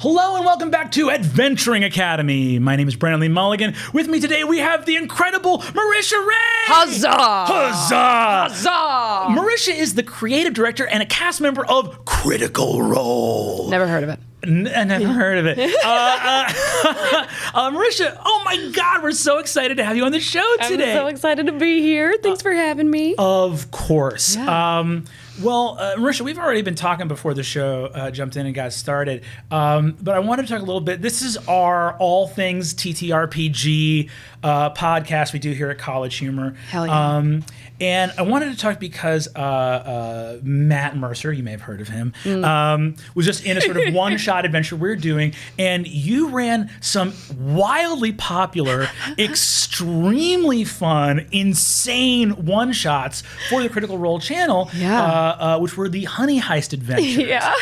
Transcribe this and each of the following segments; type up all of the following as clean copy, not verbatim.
Hello and welcome back to Adventuring Academy. My name is Brennan Lee Mulligan. With me today we have the incredible Marisha Ray! Huzzah! Huzzah! Huzzah! Marisha is the creative director and a cast member of Critical Role. Never heard of it. Never heard of it. Marisha, oh my God, we're so excited to have you on the show today. I'm so excited to be here. Thanks for having me. Of course. Yeah. Marisha, we've already been talking before the show jumped in and got started, but I wanted to talk a little bit. This is our all things TTRPG podcast we do here at CollegeHumor. Hell yeah. And I wanted to talk because Matt Mercer, you may have heard of him, was just in a sort of one-shot adventure we're doing, and you ran some wildly popular, extremely fun, insane one-shots for the Critical Role channel, which were the Honey Heist adventures. Yeah.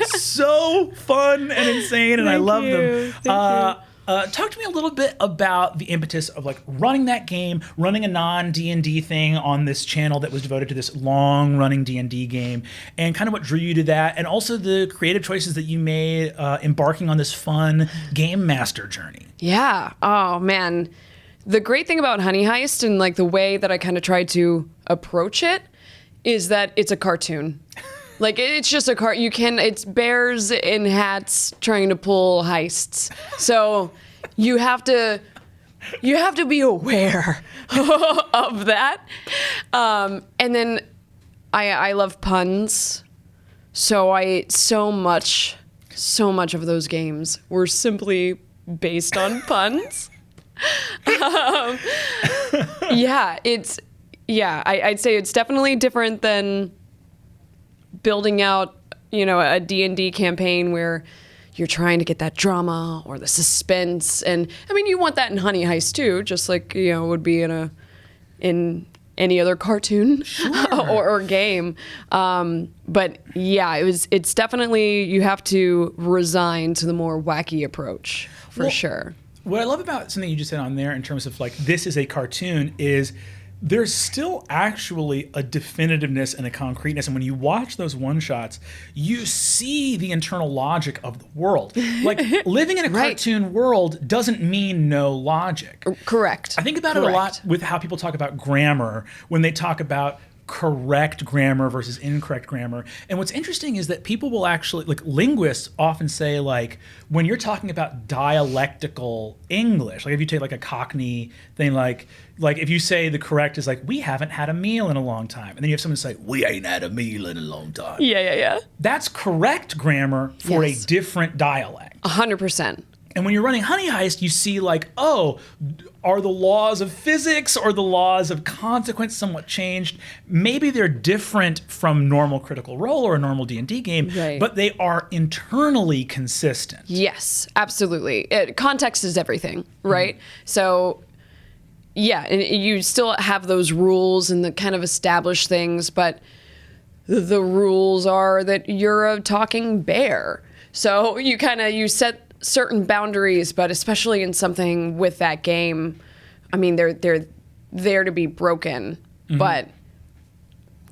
So fun and insane, and I love them. Thank you. Talk to me a little bit about the impetus of like running that game, running a non-D&D thing on this channel that was devoted to this long-running D&D game, and kind of what drew you to that, and also the creative choices that you made embarking on this fun game master journey. Yeah. Oh, man. The great thing about Honey Heist and like the way that I kind of tried to approach it is that it's a cartoon. Like, it's just it's bears in hats trying to pull heists. So you have to be aware of that. And then I love puns. So so much of those games were simply based on puns. I'd say it's definitely different than building out, a D&D campaign where you're trying to get that drama or the suspense. And I mean, you want that in Honey Heist too, just like, would be in any other cartoon or game. But yeah, it's definitely, you have to resign to the more wacky approach for sure. What I love about something you just said on there in terms of like, this is a cartoon is there's still actually a definitiveness and a concreteness. And when you watch those one-shots, you see the internal logic of the world. Like, living in a cartoon world doesn't mean no logic. Correct. I think about it a lot with how people talk about grammar when they talk about correct grammar versus incorrect grammar. And what's interesting is that people will actually, like linguists often say, like, when you're talking about dialectical English, like if you take like a Cockney thing, like if you say the correct is like, we haven't had a meal in a long time. And then you have someone say, we ain't had a meal in a long time. Yeah. That's correct grammar for a different dialect. 100%. And when you're running Honey Heist, you see like, oh, are the laws of physics or the laws of consequence somewhat changed? Maybe they're different from normal Critical Role or a normal D&D game, but they are internally consistent. Yes, absolutely. Context is everything, right? So yeah, and you still have those rules and the kind of established things, but the rules are that you're a talking bear. So you set certain boundaries, but especially in something with that game, I mean, they're there to be broken. But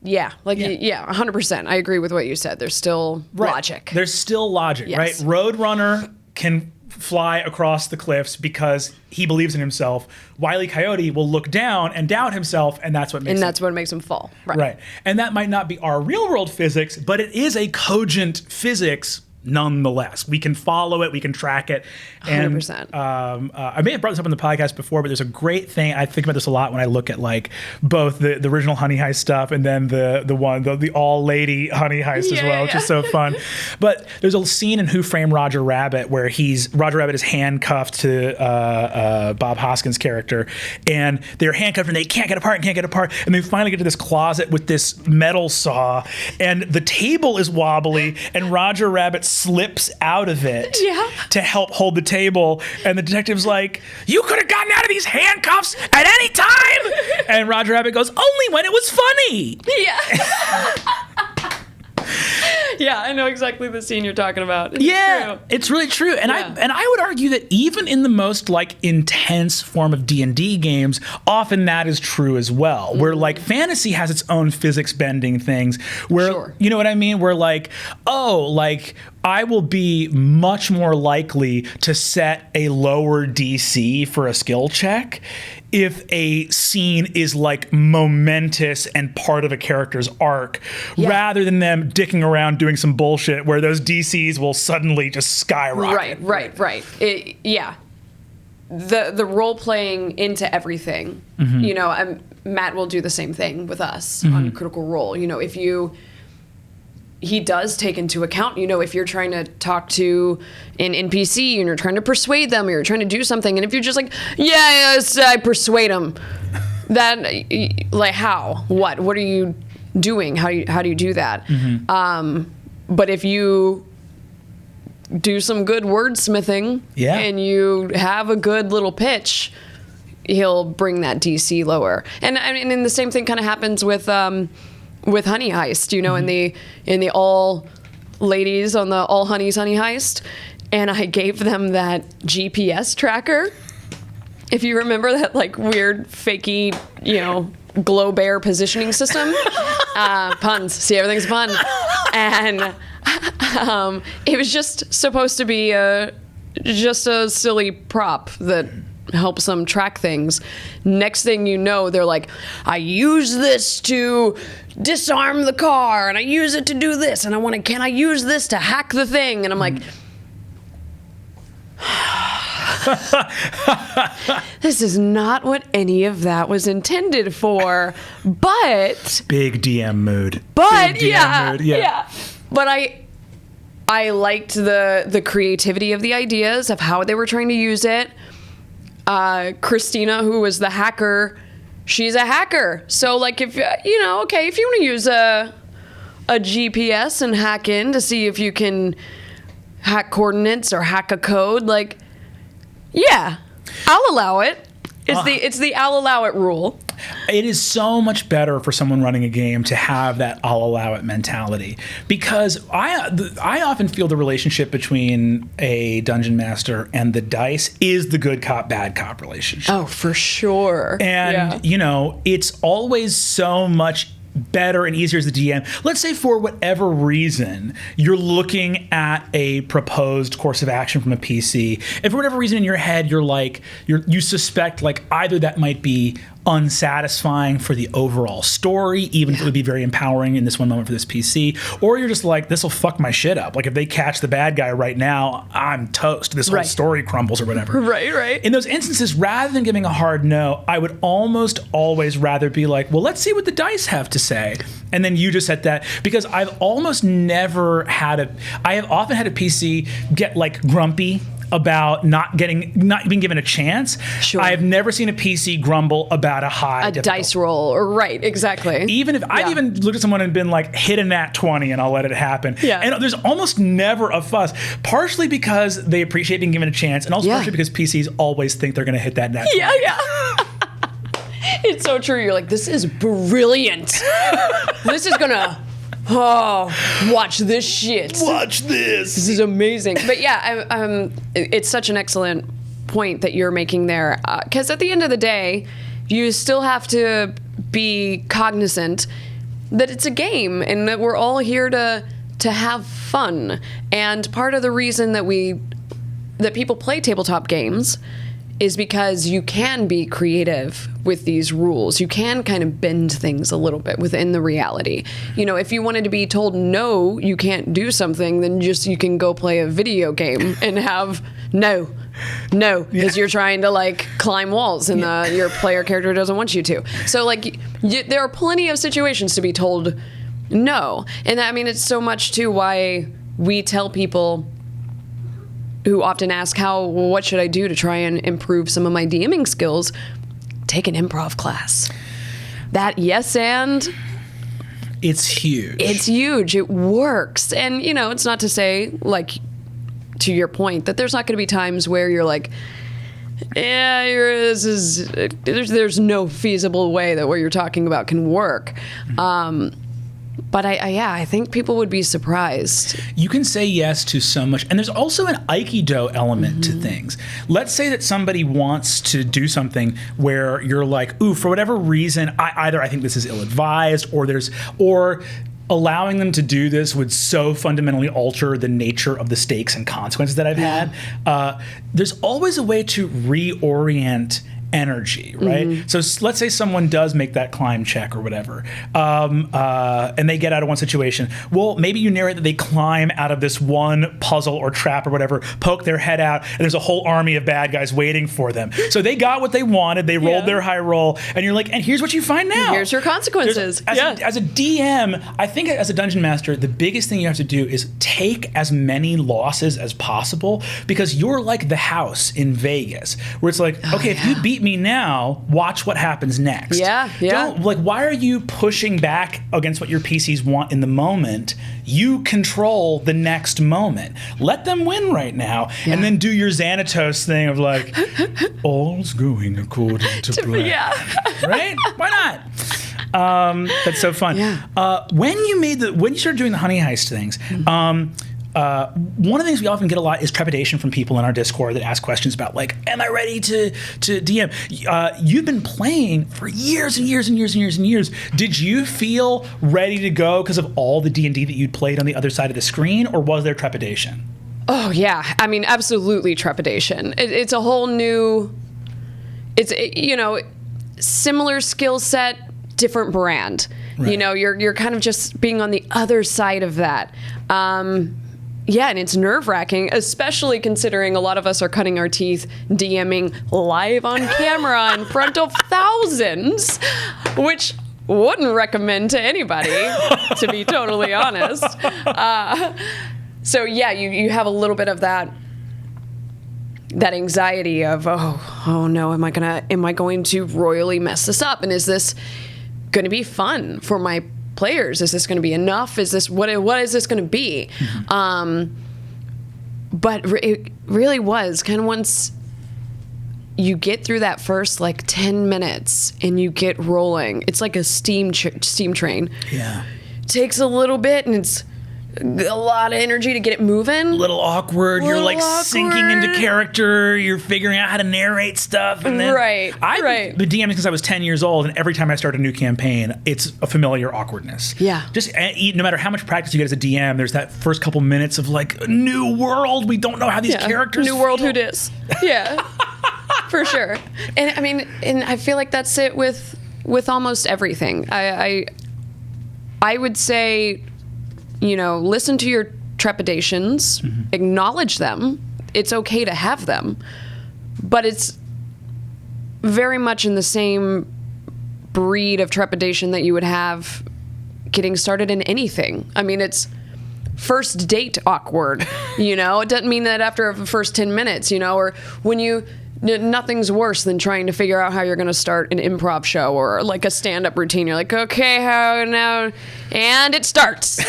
yeah, 100%. I agree with what you said. There's still logic. There's still logic, right? Roadrunner can fly across the cliffs because he believes in himself. Wile E. Coyote will look down and doubt himself, and that's what makes him fall. Right. And that might not be our real world physics, but it is a cogent physics nonetheless. We can follow it, we can track it. And 100%. I may have brought this up on the podcast before, but there's a great thing. I think about this a lot when I look at like both the original Honey Heist stuff and then the all lady Honey Heist as well, which is so fun. But there's a scene in Who Framed Roger Rabbit where Roger Rabbit is handcuffed to Bob Hoskins' character, and they're handcuffed and they can't get apart, and they finally get to this closet with this metal saw, and the table is wobbly, and Roger Rabbit slips out of it to help hold the table, and the detective's like, you could have gotten out of these handcuffs at any time, and Roger Rabbit goes, only when it was funny. Yeah, I know exactly the scene you're talking about. It's really true. And I would argue that even in the most like intense form of D&D games, often that is true as well. Where like fantasy has its own physics bending things where, you know what I mean? Where like, I will be much more likely to set a lower DC for a skill check if a scene is like momentous and part of a character's arc, rather than them dicking around doing some bullshit where those DCs will suddenly just skyrocket. Right. The role playing into everything. Matt will do the same thing with us on Critical Role. He does take into account, if you're trying to talk to an NPC and you're trying to persuade them or you're trying to do something, and if you're just like, yes, I persuade them, then like how? What are you doing? How do you do that? But if you do some good wordsmithing and you have a good little pitch, he'll bring that DC lower. And the same thing kind of happens with Honey Heist, in the all ladies on the all honeys Honey Heist, and I gave them that GPS tracker. If you remember that like weird fakey, glow bear positioning system, puns. See, everything's fun, and it was just supposed to be just a silly prop that helps them track things. Next thing you know, they're like, I use this to disarm the car, and I use it to do this, and can I use this to hack the thing? And I'm like, this is not what any of that was intended for. But big DM mood. But big DM mood. Yeah. But I liked the creativity of the ideas of how they were trying to use it. Christina, who was the hacker, she's a hacker. So like if if you want to use a GPS and hack in to see if you can hack coordinates or hack a code, like, yeah, I'll allow it. It's the I'll allow it rule. It is so much better for someone running a game to have that I'll allow it mentality, because I often feel the relationship between a dungeon master and the dice is the good cop, bad cop relationship. Oh, for sure. And, it's always so much better and easier as the DM. Let's say for whatever reason, you're looking at a proposed course of action from a PC. If for whatever reason in your head, you suspect like either that might be unsatisfying for the overall story, even if it would be very empowering in this one moment for this PC, or you're just like, this will fuck my shit up. Like if they catch the bad guy right now, I'm toast. This whole story crumbles or whatever. Right. In those instances, rather than giving a hard no, I would almost always rather be like, well, let's see what the dice have to say. And then you just set that, because I have often had a PC get like grumpy about not being given a chance. Sure. I have never seen a PC grumble about a dice roll, or right, exactly. Even if I've even looked at someone and been like, hit a nat 20 and I'll let it happen. Yeah. And there's almost never a fuss, partially because they appreciate being given a chance, and also partially because PCs always think they're going to hit that nat 20. Yeah. It's so true. You're like, this is brilliant. This is gonna watch this shit. Watch this. This is amazing. But yeah, it's such an excellent point that you're making there. Because at the end of the day, you still have to be cognizant that it's a game and that we're all here to have fun. And part of the reason that people play tabletop games is because you can be creative with these rules. You can kind of bend things a little bit within the reality. If you wanted to be told no, you can't do something, then you can go play a video game and have no, because you're trying to like climb walls and your player character doesn't want you to. So like there are plenty of situations to be told no. And it's so much too why we tell people who often ask, what should I do to try and improve some of my DMing skills? Take an improv class. That yes and... It's huge. It's huge. It works. And, it's not to say, like, to your point, that there's not going to be times where you're like, there's no feasible way that what you're talking about can work. But I think people would be surprised. You can say yes to so much. And there's also an Aikido element to things. Let's say that somebody wants to do something where you're like, ooh, for whatever reason, I think this is ill-advised, or allowing them to do this would so fundamentally alter the nature of the stakes and consequences that I've had. There's always a way to reorient energy, right? So let's say someone does make that climb check or whatever, and they get out of one situation. Well, maybe you narrate that they climb out of this one puzzle or trap or whatever, poke their head out, and there's a whole army of bad guys waiting for them. So they got what they wanted, they rolled their high roll, and you're like, and here's what you find now. Here's your consequences. As a DM, I think as a dungeon master, the biggest thing you have to do is take as many losses as possible, because you're like the house in Vegas, where it's like, okay, if you beat me now, watch what happens next. Why are you pushing back against what your PCs want in the moment? You control the next moment. Let them win right now, and then do your Xanatos thing of like, all's going according to plan. Right? Why not? That's so fun. When you started doing the Honey Heist things, one of the things we often get a lot is trepidation from people in our Discord that ask questions about, like, am I ready to DM? You've been playing for years and years and years and years and years. Did you feel ready to go because of all the D&D that you'd played on the other side of the screen, or was there trepidation? Oh, yeah. I mean, absolutely trepidation. It's a whole new, similar skill set, different brand. Right. You're kind of just being on the other side of that. Yeah, and it's nerve-wracking, especially considering a lot of us are cutting our teeth DMing live on camera in front of thousands, which wouldn't recommend to anybody, to be totally honest. So yeah, you have a little bit of that anxiety of, oh no, am I going to royally mess this up? And is this going to be fun for my players? Is this going to be enough? Is this what is this going to be? But it really was kind of, once you get through that first 10 minutes and you get rolling, it's like a steam train. Yeah, it takes a little bit, and it's a lot of energy to get it moving. A little awkward. You're sinking into character. You're figuring out how to narrate stuff. And then I've been DMing since I was 10 years old, and every time I start a new campaign, it's a familiar awkwardness. Yeah. Just no matter how much practice you get as a DM, there's that first couple minutes of a new world. We don't know how these characters New world, who dis? Yeah. For sure. And I mean, I feel like that's it with almost everything. I would say, listen to your trepidations, acknowledge them. It's okay to have them, but it's very much in the same breed of trepidation that you would have getting started in anything. I mean, it's first date awkward, It doesn't mean that after the first 10 minutes, or when nothing's worse than trying to figure out how you're going to start an improv show or a stand-up routine. You're like, okay, how now? And it starts.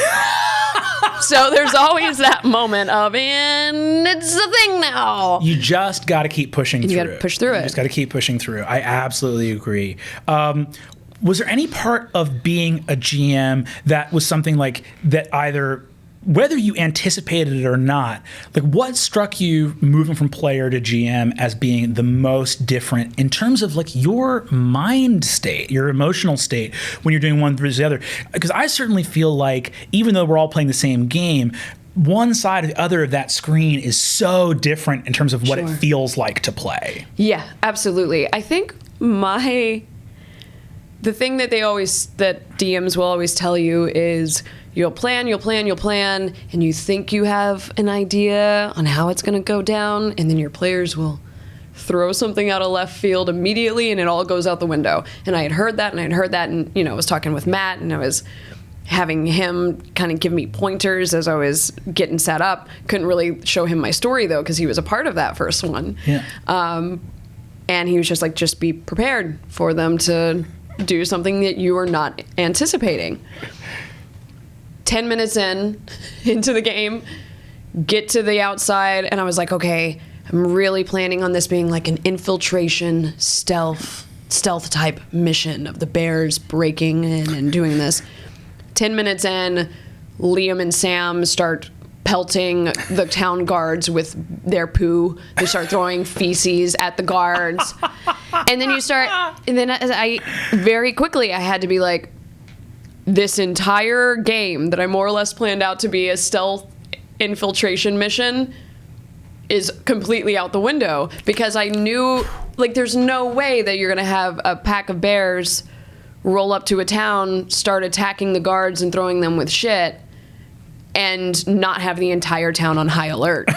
So there's always that moment of, and it's a thing now. You just got to keep pushing through it. You got to push through it. You just got to keep pushing through. I absolutely agree. Was there any part of being a GM that was something that either, whether you anticipated it or not, what struck you moving from player to GM as being the most different in terms of your mind state, your emotional state when you're doing one versus the other? Because I certainly feel even though we're all playing the same game, one side or the other of that screen is so different in terms of what it feels like to play. Yeah, absolutely. I think the thing that that DMs will always tell you is, you'll plan, and you think you have an idea on how it's going to go down, and then your players will throw something out of left field immediately, and it all goes out the window. And I had heard that, and I was talking with Matt, and I was having him kind of give me pointers as I was getting set up. Couldn't really show him my story, though, because he was a part of that first one. Yeah. And he was just just be prepared for them to do something that you are not anticipating. 10 minutes into the game, get to the outside, and I was like, okay, I'm really planning on this being an infiltration stealth type mission of the bears breaking in and doing this. 10 minutes in, Liam and Sam start pelting the town guards with their poo. They start throwing feces at the guards. And then I very quickly, I had to be like, this entire game that I more or less planned out to be a stealth infiltration mission is completely out the window, because I knew, like, there's no way that you're going to have a pack of bears roll up to a town, start attacking the guards and throwing them with shit, and not have the entire town on high alert.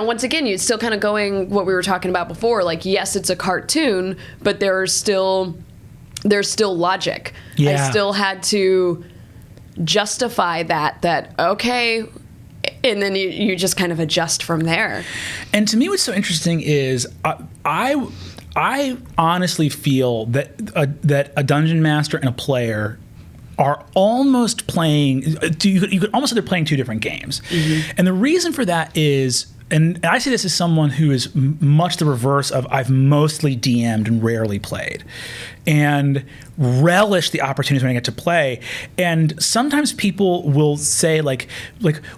Once again, you're still kind of going what we were talking about before. Like, yes, it's a cartoon, but there's still logic. Yeah. I still had to justify that okay, and then you just kind of adjust from there. And to me, what's so interesting is I honestly feel that a dungeon master and a player are almost playing. You could almost say they're playing two different games, and the reason for that is. And I say this as someone who is much the reverse of I've mostly DM'd and rarely played, and relish the opportunities when I get to play. And sometimes people will say like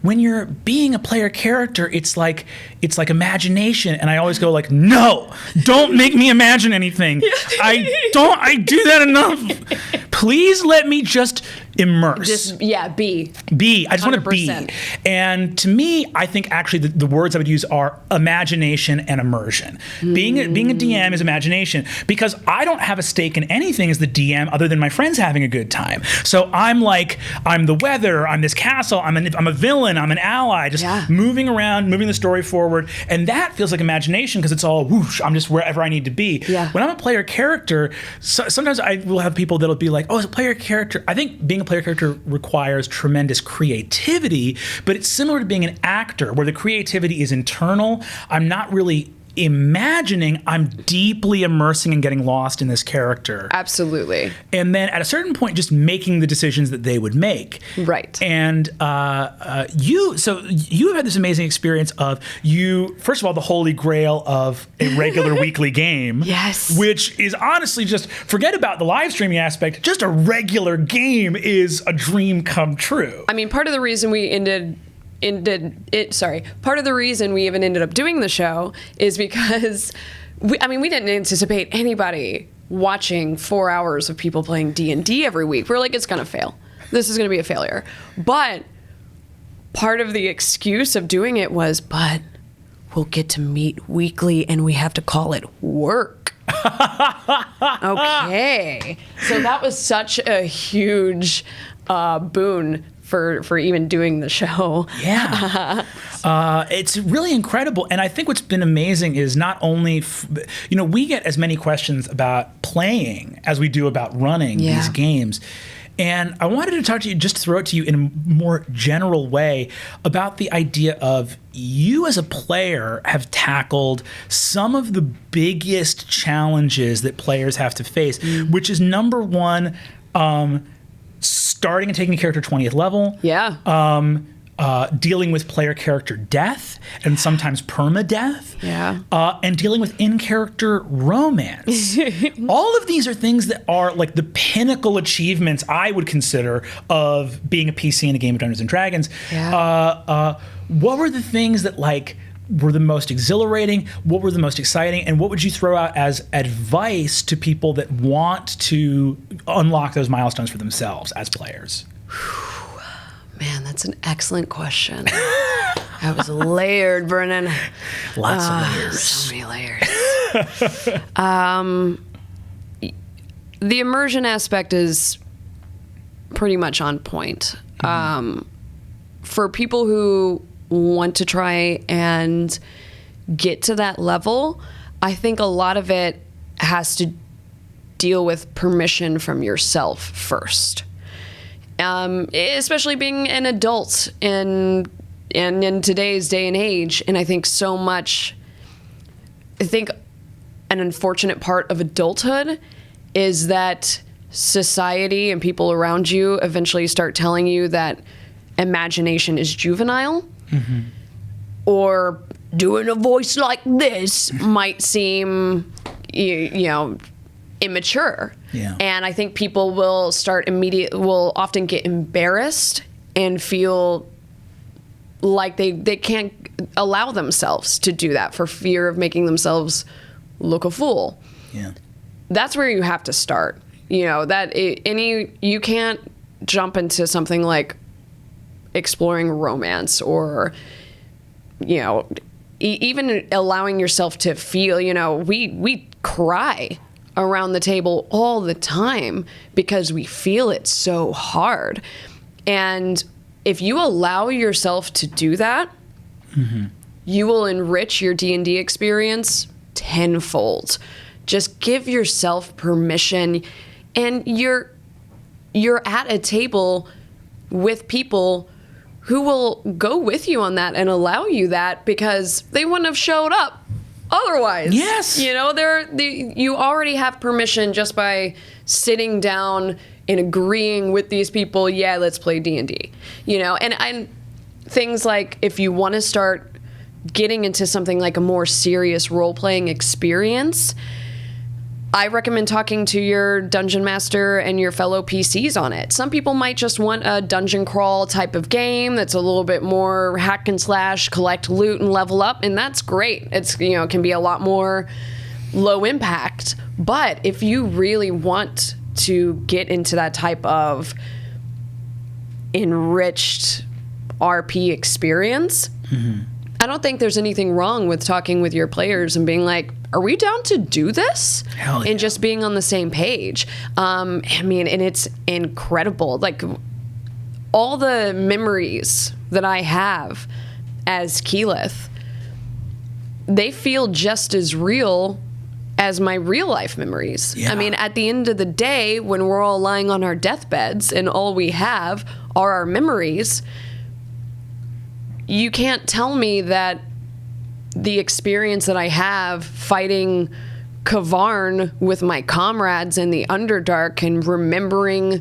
when you're being a player character, it's like imagination. And I always go like, no, don't make me imagine anything. I do that enough. Please let me just immerse. Be. I just want to be. And to me, I think actually the words I would use are imagination and immersion. Being a DM is imagination, because I don't have a stake in anything as the DM other than my friends having a good time. So I'm the weather, I'm this castle, I'm a villain, I'm an ally, just moving around, moving the story forward. And that feels like imagination, because it's all whoosh, I'm just wherever I need to be. Yeah. When I'm a player character, sometimes I will have people that'll be like, oh, as a player character, I think being a player character requires tremendous creativity, but it's similar to being an actor where the creativity is internal. I'm not really imagining, I'm deeply immersing and getting lost in this character. Absolutely. And then at a certain point, just making the decisions that they would make. Right. And you have had this amazing experience of first of all, the holy grail of a regular weekly game. Yes. Which is honestly just, forget about the live streaming aspect, just a regular game is a dream come true. I mean, part of the reason part of the reason we even ended up doing the show is because we didn't anticipate anybody watching 4 hours of people playing D&D every week. We're like, it's gonna fail. This is gonna be a failure. But part of the excuse of doing it was, but we'll get to meet weekly and we have to call it work. Okay. So that was such a huge boon for even doing the show. Yeah. It's really incredible. And I think what's been amazing is not only, we get as many questions about playing as we do about running these games. And I wanted to talk to you, just throw it to you in a more general way about the idea of you as a player have tackled some of the biggest challenges that players have to face, which is number one, starting and taking a character 20th level. Yeah. Dealing with player character death and sometimes permadeath. Yeah. And dealing with in-character romance. All of these are things that are like the pinnacle achievements I would consider of being a PC in a game of Dungeons and Dragons. Yeah. What were the things that were the most exhilarating? What were the most exciting? And what would you throw out as advice to people that want to unlock those milestones for themselves as players? Man, that's an excellent question. That was layered, Brennan. Lots of layers. So many layers. The immersion aspect is pretty much on point. For people who want to try and get to that level, I think a lot of it has to deal with permission from yourself first. Especially being an adult in today's day and age. And I think an unfortunate part of adulthood is that society and people around you eventually start telling you that imagination is juvenile. Mm-hmm. Or doing a voice like this might seem, immature. Yeah. And I think people will will often get embarrassed and feel like they can't allow themselves to do that for fear of making themselves look a fool. Yeah. That's where you have to start. You can't jump into something like exploring romance or, even allowing yourself to feel, we cry around the table all the time because we feel it so hard. And if you allow yourself to do that, you will enrich your D&D experience tenfold. Just give yourself permission, and you're at a table with people who will go with you on that and allow you that because they wouldn't have showed up otherwise. Yes. You already have permission just by sitting down and agreeing with these people, yeah, let's play D&D. And things like if you want to start getting into something like a more serious role-playing experience, I recommend talking to your dungeon master and your fellow PCs on it. Some people might just want a dungeon crawl type of game that's a little bit more hack and slash, collect loot and level up, and that's great. It's it can be a lot more low impact. But if you really want to get into that type of enriched RP experience, I don't think there's anything wrong with talking with your players and being like, are we down to do this? Hell yeah. And just being on the same page. And it's incredible. Like, all the memories that I have as Keyleth, they feel just as real as my real life memories. Yeah. At the end of the day, when we're all lying on our deathbeds and all we have are our memories, you can't tell me that the experience that I have fighting Kavarn with my comrades in the Underdark and remembering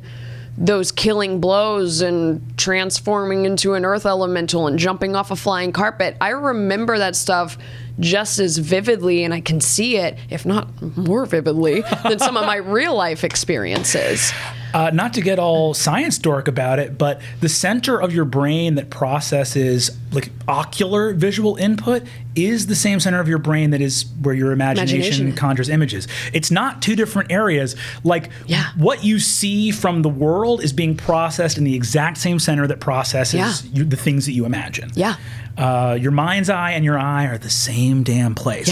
those killing blows and transforming into an earth elemental and jumping off a flying carpet, I remember that stuff just as vividly, and I can see it, if not more vividly, than some of my real life experiences. Not to get all science dork about it, but the center of your brain that processes like ocular visual input is the same center of your brain that is where your imagination conjures images. It's not two different areas. Like, what you see from the world is being processed in the exact same center that processes the things that you imagine. Your mind's eye and your eye are the same damn place.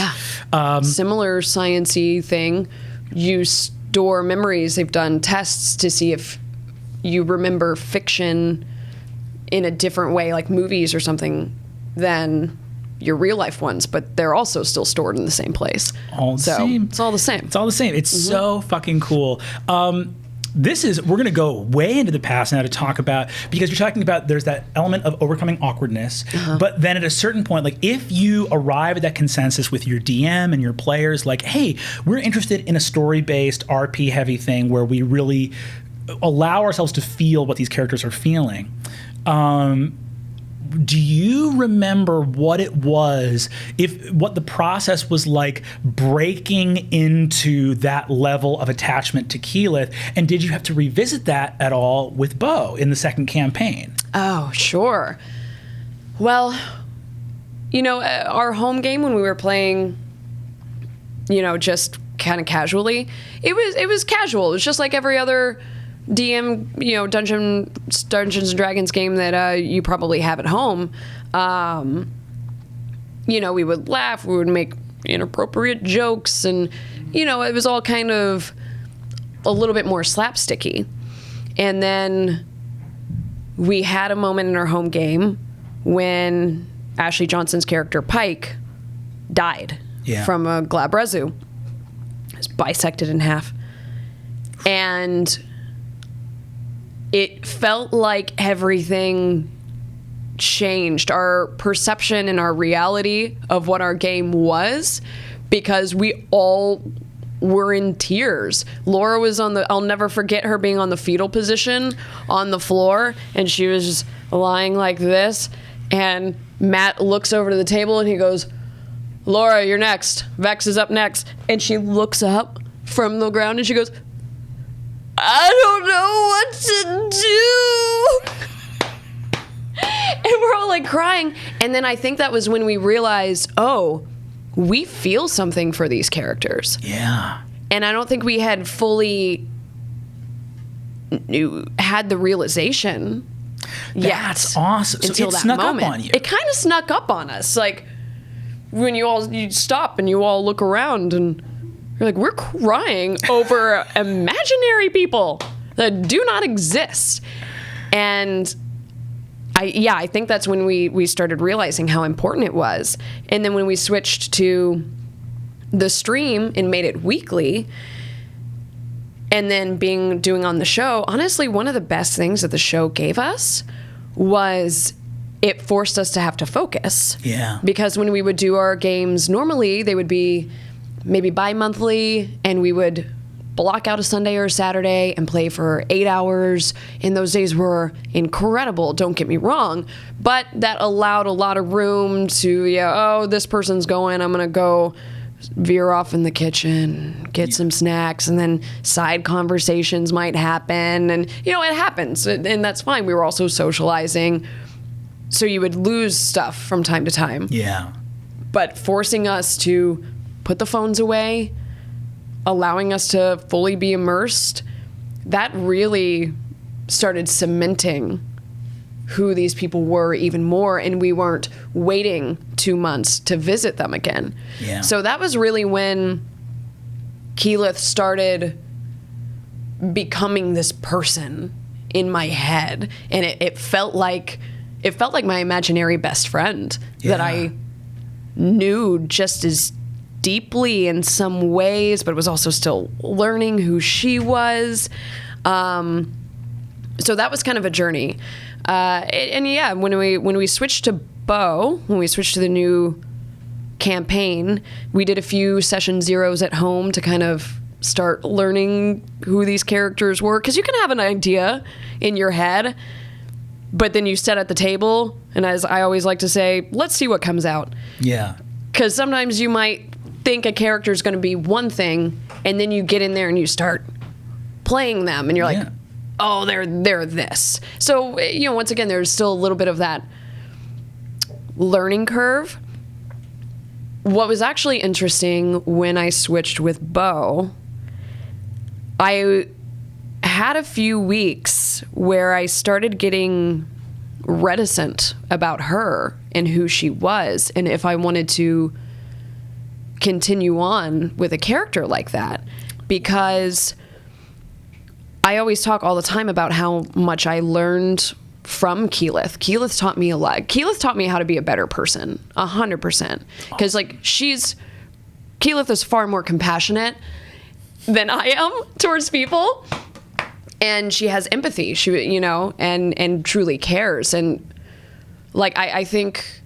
Similar science-y thing. You store memories. They've done tests to see if you remember fiction in a different way, like movies or something, than your real life ones, but they're also still stored in the same place. Same. It's all the same. It's all the same. It's so fucking cool. We're going to go way into the past now to talk about, because you're talking about there's that element of overcoming awkwardness, but then at a certain point, like if you arrive at that consensus with your DM and your players, like, hey, we're interested in a story-based RP heavy thing where we really allow ourselves to feel what these characters are feeling. Do you remember what it was, what the process was like breaking into that level of attachment to Keyleth? And did you have to revisit that at all with Beau in the second campaign? Oh, sure. Well, our home game when we were playing, just kind of casually, it was casual. It was just like every other DM, Dungeons and Dragons game that you probably have at home. We would laugh, we would make inappropriate jokes, and it was all kind of a little bit more slapsticky. And then we had a moment in our home game when Ashley Johnson's character Pike died from a glabrezu. It was bisected in half. And it felt like everything changed. Our perception and our reality of what our game was, because we all were in tears. Laura was I'll never forget her being on the fetal position on the floor, and she was just lying like this, and Matt looks over to the table and he goes, Laura, you're next. Vex is up next. And she looks up from the ground and she goes, I don't know what to do. And we're all like crying. And then I think that was when we realized, we feel something for these characters. Yeah. And I don't think we had fully had the realization. That's awesome. So until it that snuck moment. up on you. It kind of snuck up on us. Like when you stop and you all look around and you're like, we're crying over imaginary people that do not exist. And I think that's when we started realizing how important it was. And then when we switched to the stream and made it weekly, and then doing on the show, honestly, one of the best things that the show gave us was it forced us to have to focus. Yeah. Because when we would do our games, normally they would be maybe bi-monthly, and we would block out a Sunday or a Saturday and play for 8 hours. And those days were incredible, don't get me wrong, but that allowed a lot of room to, this person's going, I'm going to go veer off in the kitchen, get some snacks, and then side conversations might happen. And, it happens, and that's fine. We were also socializing, so you would lose stuff from time to time. Yeah. But forcing us to put the phones away, allowing us to fully be immersed, that really started cementing who these people were even more, and we weren't waiting 2 months to visit them again. Yeah. So that was really when Keyleth started becoming this person in my head, and it felt like my imaginary best friend that I knew just as deeply in some ways, but was also still learning who she was. So that was kind of a journey. When we switched to Beau, when we switched to the new campaign, we did a few session zeros at home to kind of start learning who these characters were. Because you can have an idea in your head, but then you sit at the table, and as I always like to say, let's see what comes out. Yeah. Because sometimes you might think a character is going to be one thing, and then you get in there and you start playing them, and you're like, oh, they're this. So, once again, there's still a little bit of that learning curve. What was actually interesting when I switched with Beau, I had a few weeks where I started getting reticent about her and who she was, and if I wanted to continue on with a character like that, because I always talk all the time about how much I learned from Keyleth. Keyleth taught me a lot. Keyleth taught me how to be a better person, 100%. Because Keyleth is far more compassionate than I am towards people, and she has empathy. She, and truly cares. And I think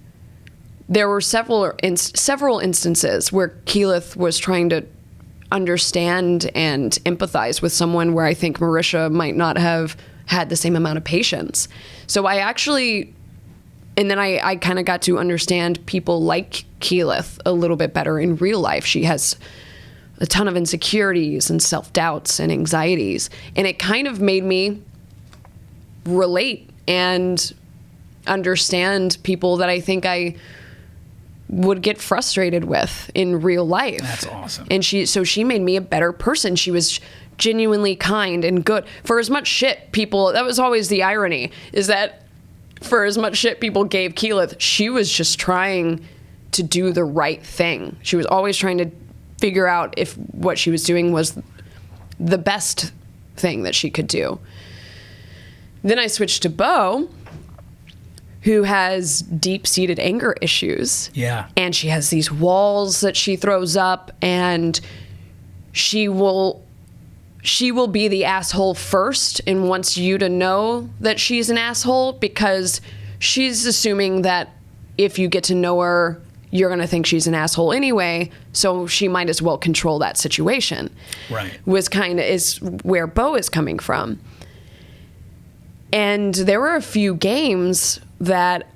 there were several instances where Keyleth was trying to understand and empathize with someone where I think Marisha might not have had the same amount of patience. So I kind of got to understand people like Keyleth a little bit better in real life. She has a ton of insecurities and self-doubts and anxieties, and it kind of made me relate and understand people that I think I would get frustrated with in real life. That's awesome. And she made me a better person. She was genuinely kind and good. For as much shit people, that was always the irony, is that for as much shit people gave Keyleth, she was just trying to do the right thing. She was always trying to figure out if what she was doing was the best thing that she could do. Then I switched to Beau, who has deep-seated anger issues. Yeah. And she has these walls that she throws up, and she will be the asshole first and wants you to know that she's an asshole, because she's assuming that if you get to know her, you're going to think she's an asshole anyway, so she might as well control that situation. Right. Is where Beau is coming from. And there were a few games that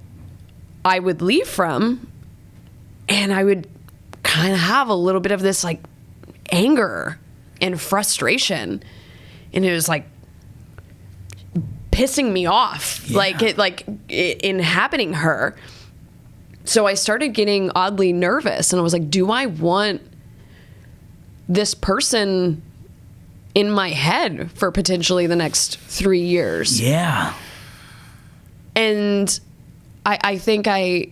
I would leave from, and I would kind of have a little bit of this anger and frustration, and it was pissing me off, inhabiting her. So I started getting oddly nervous, and I was like, do I want this person in my head for potentially the next 3 years. Yeah. And I think I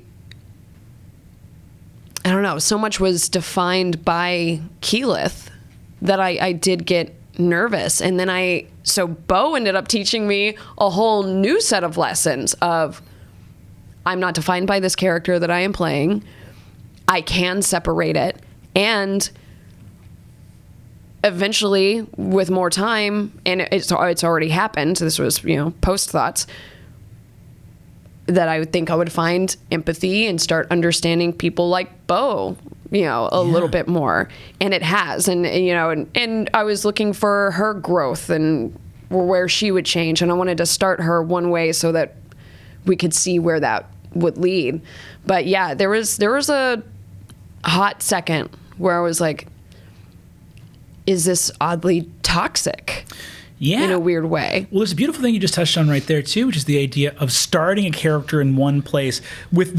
don't know, so much was defined by Keyleth that I did get nervous. And then so Beau ended up teaching me a whole new set of lessons of, I'm not defined by this character that I am playing. I can separate it. And eventually, with more time, and it's already happened, this was, post thoughts, that I would think I would find empathy and start understanding people like Beau, a little bit more. And it has. And I was looking for her growth and where she would change. And I wanted to start her one way so that we could see where that would lead. But yeah, there was a hot second where I was like, is this oddly toxic? Yeah. In a weird way. Well, there's a beautiful thing you just touched on right there, too, which is the idea of starting a character in one place with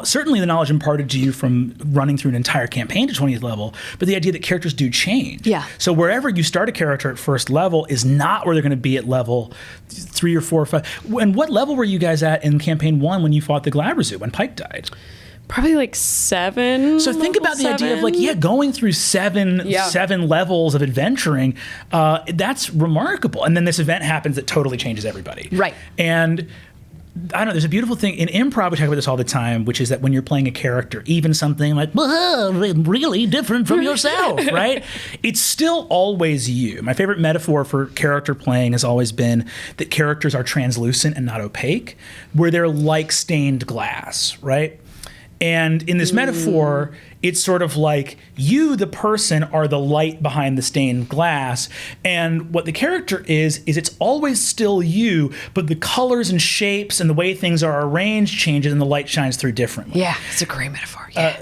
certainly the knowledge imparted to you from running through an entire campaign to 20th level, but the idea that characters do change. Yeah. So wherever you start a character at first level is not where they're going to be at level 3 or 4 or 5. And what level were you guys at in campaign 1 when you fought the Glabrezu, when Pike died? Probably like 7. So think about the idea of going through seven levels of adventuring. That's remarkable. And then this event happens that totally changes everybody. Right. And I don't know, there's a beautiful thing in improv, we talk about this all the time, which is that when you're playing a character, even something like, really different from yourself, right? It's still always you. My favorite metaphor for character playing has always been that characters are translucent and not opaque, where they're like stained glass, right? And in this metaphor, it's sort of like you, the person, are the light behind the stained glass. And what the character is it's always still you, but the colors and shapes and the way things are arranged changes and the light shines through differently. Yeah, it's a great metaphor. Yeah.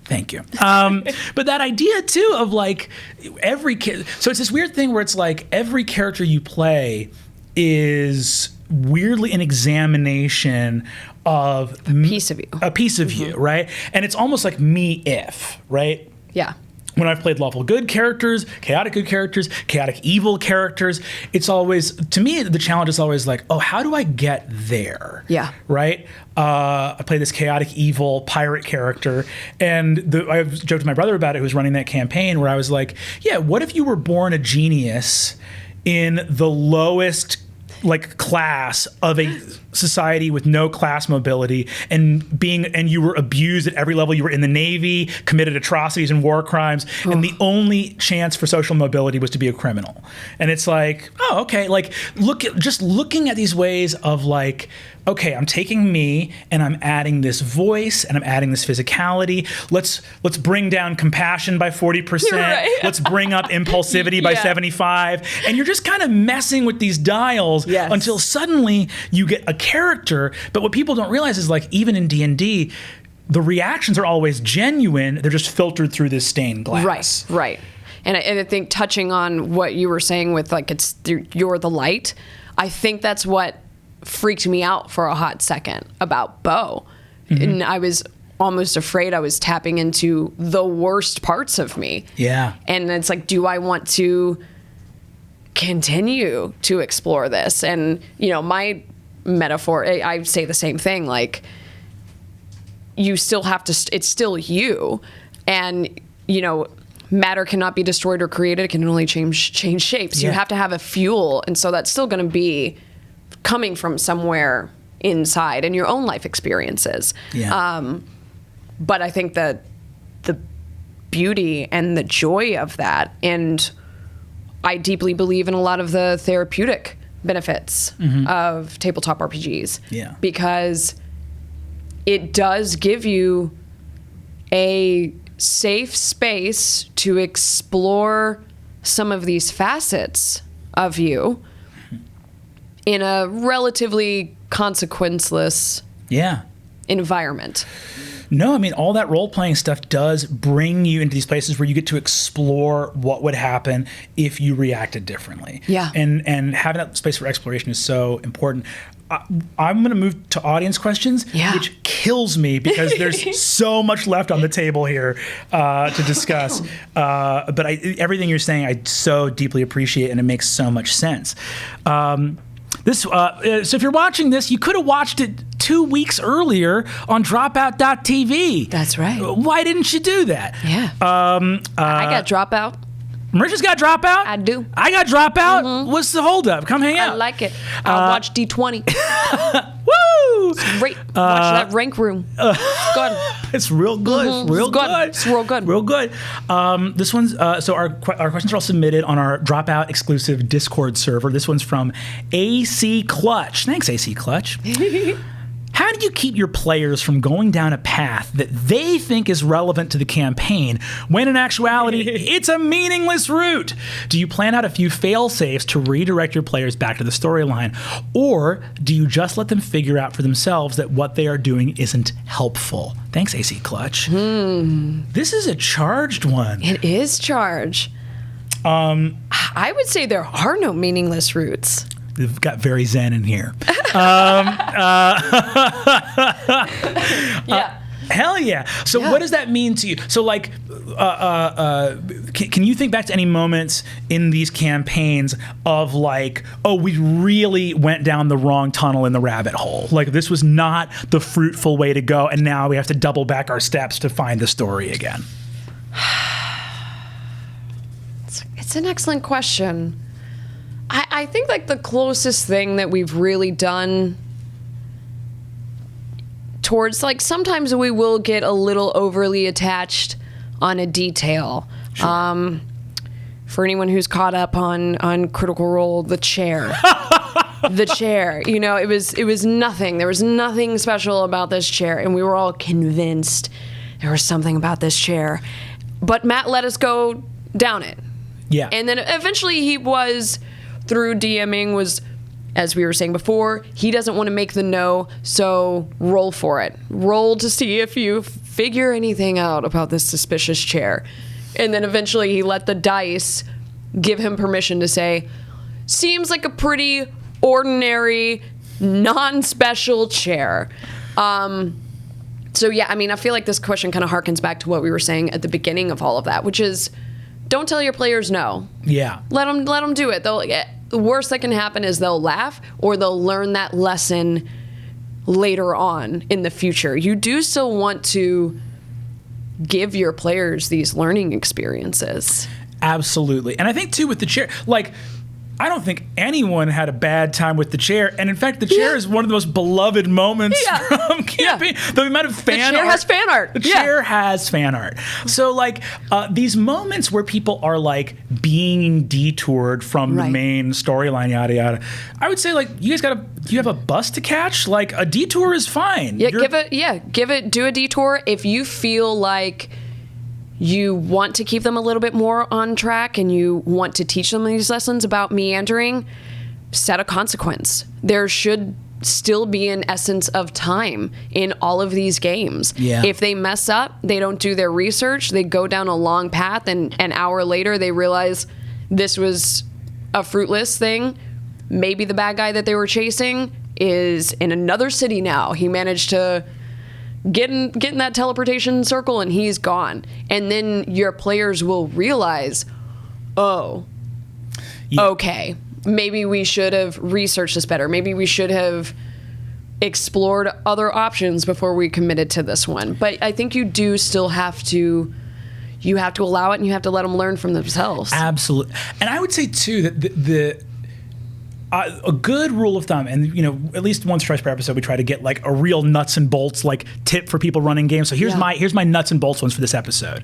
Thank you. But that idea, too, of like so it's this weird thing where it's like every character you play is weirdly an examination of a piece of you, right? And it's almost like me if, right? Yeah. When I've played lawful good characters, chaotic good characters, chaotic evil characters, it's always, to me, the challenge is always like, oh, how do I get there? Yeah. Right? I play this chaotic evil pirate character, and I've joked with my brother about it, who was running that campaign, where I was like, yeah, what if you were born a genius in the lowest class of a society with no class mobility, and you were abused at every level. You were in the Navy, committed atrocities and war crimes, and the only chance for social mobility was to be a criminal. And it's like, oh, okay, looking at these ways of like, okay, I'm taking me and I'm adding this voice and I'm adding this physicality. Let's bring down compassion by 40%. Right. Let's bring up impulsivity by 75. And you're just kind of messing with these dials until suddenly you get a character. But what people don't realize is, like, even in D&D, the reactions are always genuine. They're just filtered through this stained glass. Right. And I think touching on what you were saying with like you're the light, I think that's what freaked me out for a hot second about Beau. Mm-hmm. And I was almost afraid I was tapping into the worst parts of me. Yeah. And it's like, do I want to continue to explore this? And, my metaphor, I say the same thing, like, you still have to, it's still you. And, matter cannot be destroyed or created. It can only change shapes. Yeah. You have to have a fuel. And so that's still going to be coming from somewhere inside in your own life experiences. Yeah. But I think that the beauty and the joy of that, and I deeply believe in a lot of the therapeutic benefits of tabletop RPGs. Yeah. Because it does give you a safe space to explore some of these facets of you in a relatively consequenceless environment. No, I mean, all that role-playing stuff does bring you into these places where you get to explore what would happen if you reacted differently. Yeah. And having that space for exploration is so important. I'm going to move to audience questions, which kills me because there's so much left on the table here to discuss. But everything you're saying, I so deeply appreciate, and it makes so much sense. So if you're watching this, you could have watched it 2 weeks earlier on dropout.tv. That's right. Why didn't you do that? Yeah. I got Dropout. Marisha's got Dropout? I do. I got Dropout? Mm-hmm. What's the holdup? Come hang out. I like it. I'll watch D20. Woo! It's great. Watch that rank room. It's good. It's real good. Mm-hmm. It's real good. It's real good. Real good. This one's, so our questions are all submitted on our Dropout exclusive Discord server. This one's from AC Clutch. Thanks, AC Clutch. How do you keep your players from going down a path that they think is relevant to the campaign when in actuality it's a meaningless route? Do you plan out a few fail-safes to redirect your players back to the storyline? Or do you just let them figure out for themselves that what they are doing isn't helpful? Thanks, AC Clutch. This is a charged one. It is charged. I would say there are no meaningless routes. They've got very zen in here. Hell yeah. So what does that mean to you? So like, can you think back to any moments in these campaigns of like, oh, we really went down the wrong tunnel in the rabbit hole. Like this was not the fruitful way to go. And now we have to double back our steps to find the story again. It's an excellent question. I think like the closest thing that we've really done towards, like, sometimes we will get a little overly attached on a detail. Sure. For anyone who's caught up on Critical Role, the chair. The chair, you know, it was nothing. There was nothing special about this chair, and we were all convinced there was something about this chair. But Matt let us go down it. Yeah. And then eventually he was, through DMing, was, as we were saying before, he doesn't want to make the no, so roll for it. Roll to see if you figure anything out about this suspicious chair. And then eventually he let the dice give him permission to say, seems like a pretty ordinary, non-special chair. So yeah, I mean, I feel like this question kind of harkens back to what we were saying at the beginning of all of that, which is, don't tell your players no. Yeah. Let them do it. The worst that can happen is they'll laugh, or they'll learn that lesson later on in the future. You do still want to give your players these learning experiences. Absolutely. And I think too with the chair, like, I don't think anyone had a bad time with the chair. And in fact, the chair is one of the most beloved moments from campaign. The amount of fan art. The chair has fan art. The chair has fan art. So like these moments where people are like being detoured from the main storyline, yada, yada. I would say like, you have a bus to catch? Like a detour is fine. Yeah, do a detour if you feel like you want to keep them a little bit more on track and you want to teach them these lessons about meandering. Set a consequence. There should still be an essence of time in all of these games. Yeah. If they mess up, they don't do their research, they go down a long path, and an hour later they realize this was a fruitless thing. Maybe the bad guy that they were chasing is in another city now. He managed to get in that teleportation circle and he's gone. And then your players will realize, okay, maybe we should have researched this better. Maybe we should have explored other options before we committed to this one. But I think you do still have to allow it, and you have to let them learn from themselves. Absolutely. And I would say too that a good rule of thumb, and you know, at least once or twice per episode, we try to get like a real nuts and bolts like tip for people running games. So here's my nuts and bolts ones for this episode.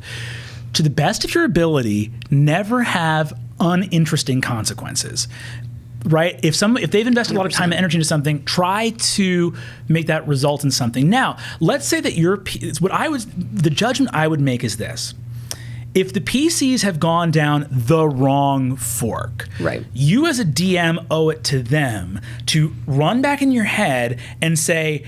To the best of your ability, never have uninteresting consequences. Right? If they've invested 100%. A lot of time and energy into something, try to make that result in something. Now, let's say that the judgment I would make is this. If the PCs have gone down the wrong fork, right, you as a DM owe it to them to run back in your head and say,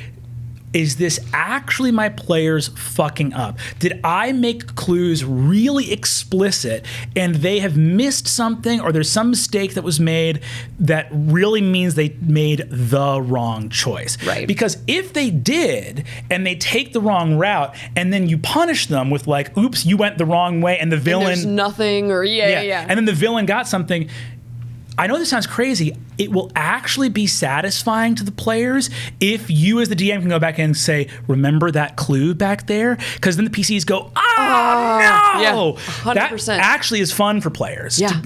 is this actually my players fucking up? Did I make clues really explicit and they have missed something, or there's some mistake that was made that really means they made the wrong choice? Right. Because if they did and they take the wrong route and then you punish them with like, oops, you went the wrong way, and the villain... And there's nothing, or yeah. And then the villain got something... I know this sounds crazy. It will actually be satisfying to the players if you as the DM can go back and say, remember that clue back there? Because then the PCs go, no! Yeah, 100%. That actually is fun for players. Yeah.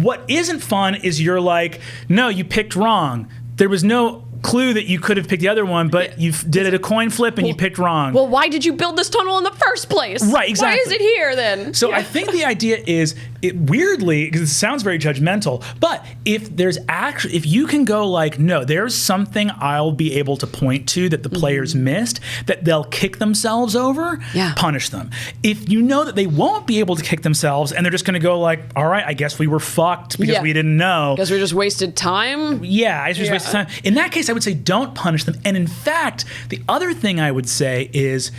What isn't fun is you're like, no, you picked wrong. There was no clue that you could have picked the other one, but you did it a coin flip and you picked wrong. Well, why did you build this tunnel in the first place? Right, exactly. Why is it here then? So I think the idea is, weirdly, because it sounds very judgmental, but if you can go like, no, there's something I'll be able to point to that the players missed, that they'll kick themselves over, punish them. If you know that they won't be able to kick themselves and they're just going to go like, all right, I guess we were fucked because we didn't know. Because we just wasted time? Yeah, I just wasted time. In that case, I would say don't punish them. And in fact, the other thing I would say is,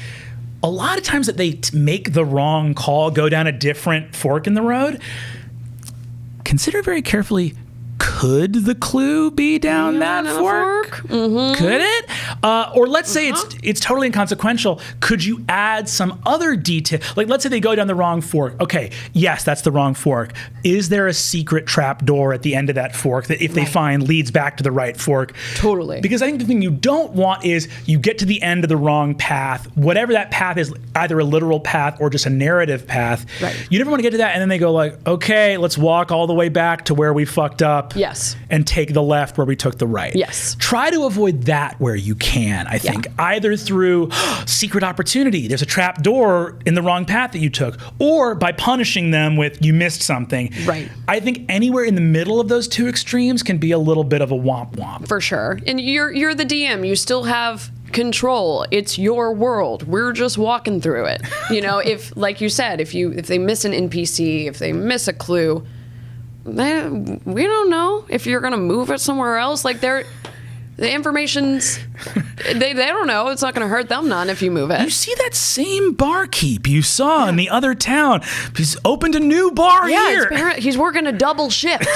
a lot of times that they make the wrong call, go down a different fork in the road, consider very carefully, could the clue be down that fork? Could it? Or let's say it's totally inconsequential. Could you add some other detail? Like, let's say they go down the wrong fork. Okay, yes, that's the wrong fork. Is there a secret trap door at the end of that fork that if they find leads back to the right fork? Totally. Because I think the thing you don't want is you get to the end of the wrong path, whatever that path is, either a literal path or just a narrative path. Right. You never want to get to that, and then they go like, okay, let's walk all the way back to where we fucked up. Yes. And take the left where we took the right. Yes. Try to avoid that where you can, I think. Either through secret opportunity, there's a trap door in the wrong path that you took, or by punishing them with you missed something. Right. I think anywhere in the middle of those two extremes can be a little bit of a womp womp. For sure. And you're the DM. You still have control. It's your world. We're just walking through it. You know, if, like you said, if they miss an NPC, if they miss a clue, we don't know if you're gonna move it somewhere else. Like the information's they don't know. It's not gonna hurt them none if you move it. You see that same barkeep you saw in the other town. He's opened a new bar here. He's working a double shift.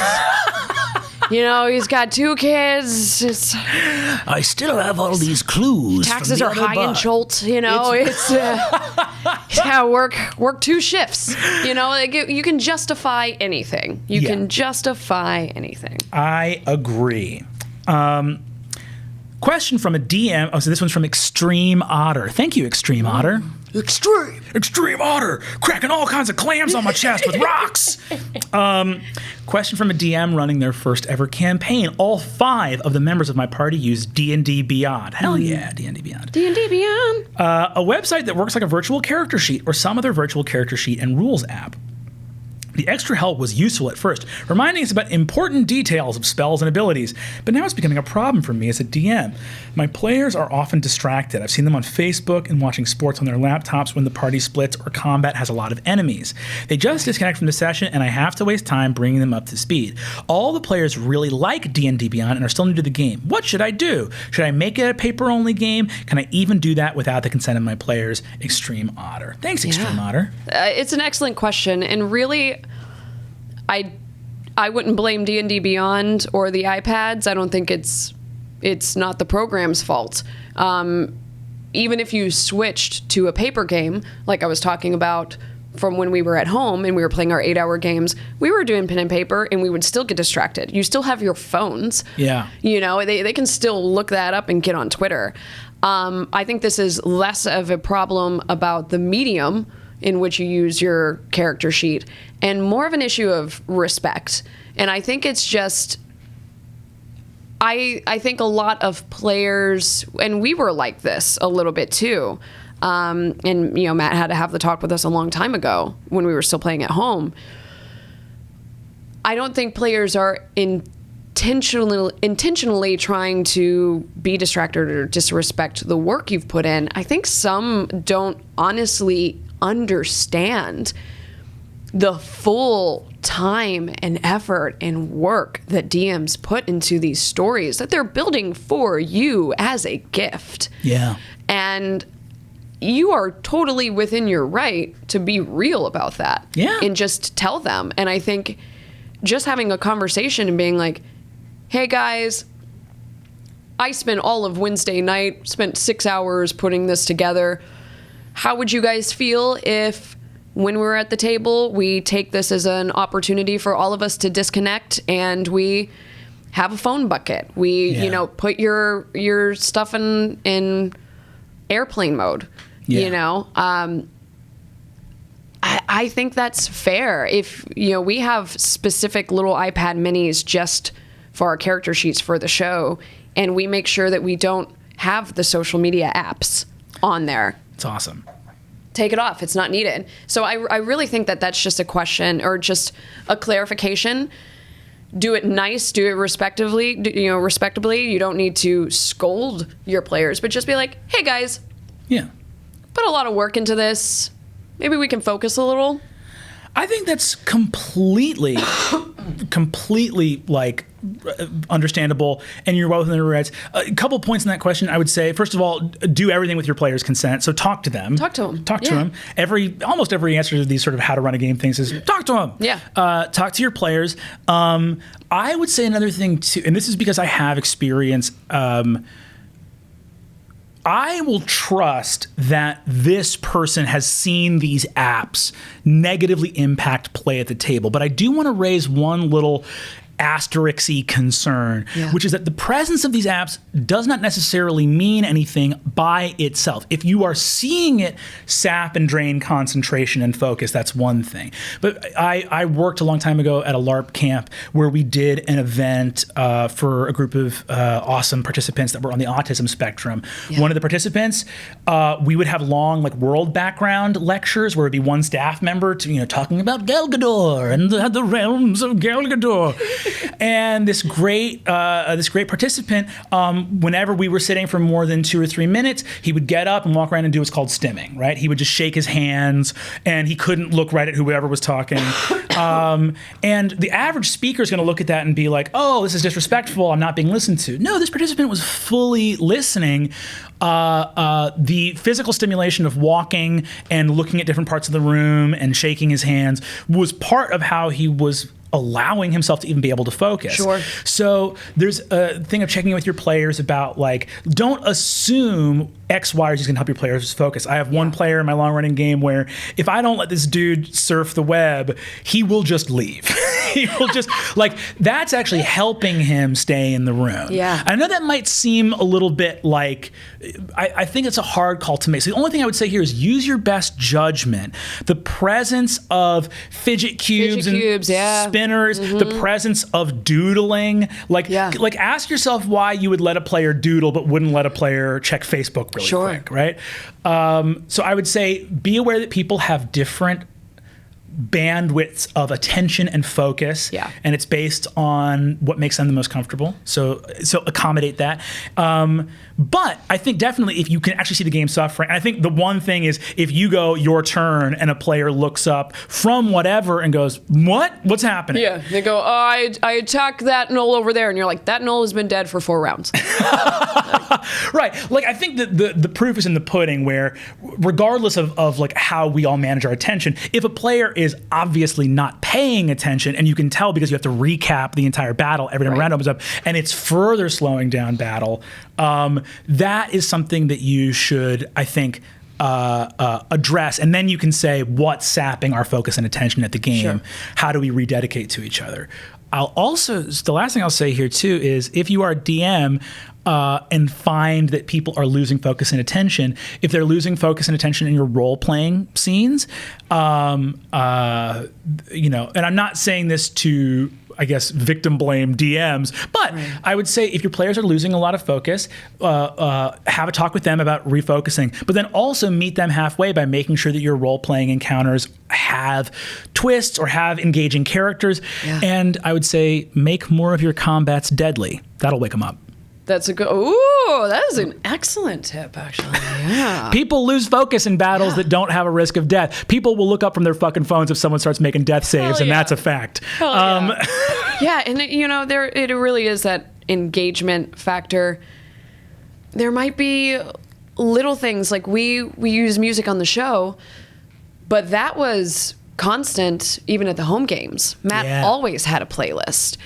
You know, he's got 2 kids. I still have all these clues. Taxes are high in Schultz. You know, it's he's got to work 2 shifts. You know, like you can justify anything. You can justify anything. I agree. Question from a DM. Oh, so this one's from Extreme Otter. Thank you, Extreme Otter. Extreme Otter, cracking all kinds of clams on my chest with rocks. Question from a DM running their first ever campaign. All 5 of the members of my party use D&D Beyond. Hell yeah, D&D Beyond. D&D Beyond. A website that works like a virtual character sheet or some other virtual character sheet and rules app. The extra help was useful at first, reminding us about important details of spells and abilities, but now it's becoming a problem for me as a DM. My players are often distracted. I've seen them on Facebook and watching sports on their laptops when the party splits or combat has a lot of enemies. They just disconnect from the session, and I have to waste time bringing them up to speed. All the players really like D&D Beyond and are still new to the game. What should I do? Should I make it a paper-only game? Can I even do that without the consent of my players? Extreme Otter. Thanks, Extreme Otter. It's an excellent question, and really, I wouldn't blame D&D Beyond or the iPads. I don't think it's not the program's fault. Even if you switched to a paper game, like I was talking about from when we were at home and we were playing our 8-hour games, we were doing pen and paper and we would still get distracted. You still have your phones. Yeah. You know, they can still look that up and get on Twitter. I think this is less of a problem about the medium in which you use your character sheet and more of an issue of respect. And I think it's just, I think a lot of players, and we were like this a little bit too, and you know, Matt had to have the talk with us a long time ago when we were still playing at home. I don't think players are intentionally trying to be distracted or disrespect the work you've put in. I think some don't honestly understand the full time and effort and work that DMs put into these stories that they're building for you as a gift. Yeah. And you are totally within your right to be real about that. Yeah. And just tell them. And I think just having a conversation and being like, hey guys, I spent all of Wednesday night, spent 6 hours putting this together. How would you guys feel if when we're at the table, we take this as an opportunity for all of us to disconnect and we have a phone bucket? We, you know, put your stuff in airplane mode, you know? I think that's fair. If, you know, we have specific little iPad minis just for our character sheets for the show, and we make sure that we don't have the social media apps on there. It's awesome. Take it off. It's not needed. So I really think that that's just a question or just a clarification. Do it nice, do it respectively, respectably. You don't need to scold your players, but just be like, hey guys, put a lot of work into this. Maybe we can focus a little. I think that's completely like understandable, and you're well within your rights. A couple points in that question, I would say, first of all, do everything with your players' consent. So talk to them. Talk to them. Talk to them. Almost every answer to these sort of how to run a game things is talk to them. Yeah. Talk to your players. I would say another thing too, and this is because I have experience. I will trust that this person has seen these apps negatively impact play at the table. But I do want to raise one little asterisk-y concern, which is that the presence of these apps does not necessarily mean anything by itself. If you are seeing it sap and drain concentration and focus, that's one thing. But I worked a long time ago at a LARP camp where we did an event for a group of awesome participants that were on the autism spectrum. One of the participants, we would have long like world background lectures where it'd be one staff member talking about Gal Gadot and the realms of Gal Gadot. And this great participant, whenever we were sitting for more than 2 or 3 minutes, he would get up and walk around and do what's called stimming, right? He would just shake his hands, and he couldn't look right at whoever was talking. And the average speaker is going to look at that and be like, oh, this is disrespectful, I'm not being listened to. No, this participant was fully listening. The physical stimulation of walking and looking at different parts of the room and shaking his hands was part of how he was allowing himself to even be able to focus. Sure. So there's a thing of checking in with your players about like, don't assume X, Y, or Z is going to help your players focus. I have one player in my long-running game where if I don't let this dude surf the web, he will just leave. He will just, like, that's actually helping him stay in the room. Yeah. I know that might seem a little bit like, I think it's a hard call to make. So the only thing I would say here is use your best judgment. The presence of fidget cubes and spinners, the presence of doodling, like ask yourself why you would let a player doodle but wouldn't let a player check Facebook really quick, right? So I would say be aware that people have different bandwidths of attention and focus, and it's based on what makes them the most comfortable. So accommodate that. But I think definitely if you can actually see the game suffering, I think the one thing is if you go your turn and a player looks up from whatever and goes, what's happening? Yeah, they go, I attack that knoll over there, and you're like, that knoll has been dead for 4 rounds. Right. Like, I think that the proof is in the pudding, where regardless of like how we all manage our attention, if a player is obviously not paying attention, and you can tell because you have to recap the entire battle every time a round opens up, and it's further slowing down battle, that is something that you should, I think, address, and then you can say what's sapping our focus and attention at the game. Sure. How do we rededicate to each other? The last thing I'll say here too is if you are a DM and find that people are losing focus and attention, if they're losing focus and attention in your role-playing scenes, and I'm not saying this to, I guess, victim blame DMs, but I would say if your players are losing a lot of focus, have a talk with them about refocusing, but then also meet them halfway by making sure that your role-playing encounters have twists or have engaging characters. And I would say make more of your combats deadly. That'll wake them up. That's a good. Ooh, that is an excellent tip, actually. Yeah. People lose focus in battles that don't have a risk of death. People will look up from their fucking phones if someone starts making death saves, and that's a fact. Yeah, and it really is that engagement factor. There might be little things like we use music on the show, but that was constant even at the home games. Matt always had a playlist.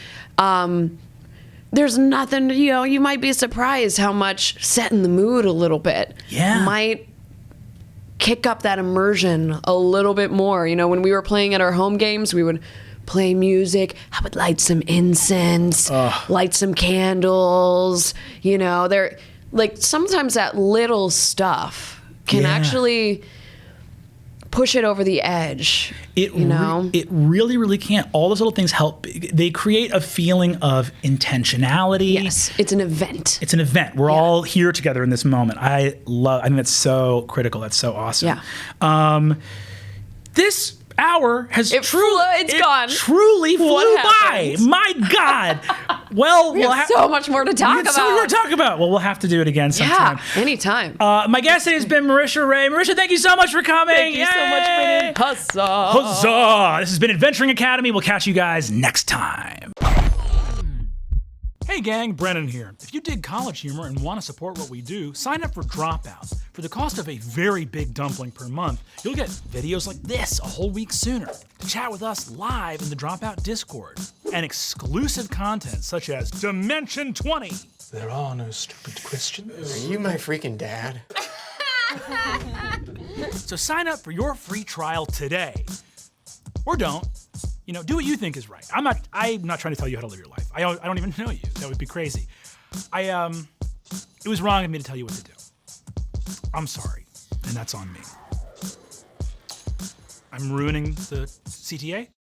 There's nothing, you might be surprised how much setting the mood a little bit might kick up that immersion a little bit more. When we were playing at our home games, we would play music. I would light some incense, light some candles. They're like, sometimes that little stuff can actually push it over the edge. It really, really can. All those little things help. They create a feeling of intentionality. Yes, it's an event. It's an event. We're all here together in this moment. I think that's so critical. That's so awesome. Yeah. This hour has gone. Truly flew by. My God. Well, we have so much more to talk about. So much more to talk about. Well, we'll have to do it again sometime. Yeah, anytime. My guest today has been Marisha Ray. Marisha, thank you so much for coming. Thank you so much, Brennan. Huzzah. Huzzah. This has been Adventuring Academy. We'll catch you guys next time. Hey gang, Brennan here. If you dig college humor and want to support what we do, sign up for Dropouts. For the cost of a very big dumpling per month, you'll get videos like this a whole week sooner, to chat with us live in the Dropout Discord, and exclusive content such as Dimension 20. There are no stupid questions. Are you my freaking dad? So sign up for your free trial today. Or don't. Do what you think is right. I'm not trying to tell you how to live your life. I don't even know you. That would be crazy. It was wrong of me to tell you what to do. I'm sorry, and that's on me. I'm ruining the CTA?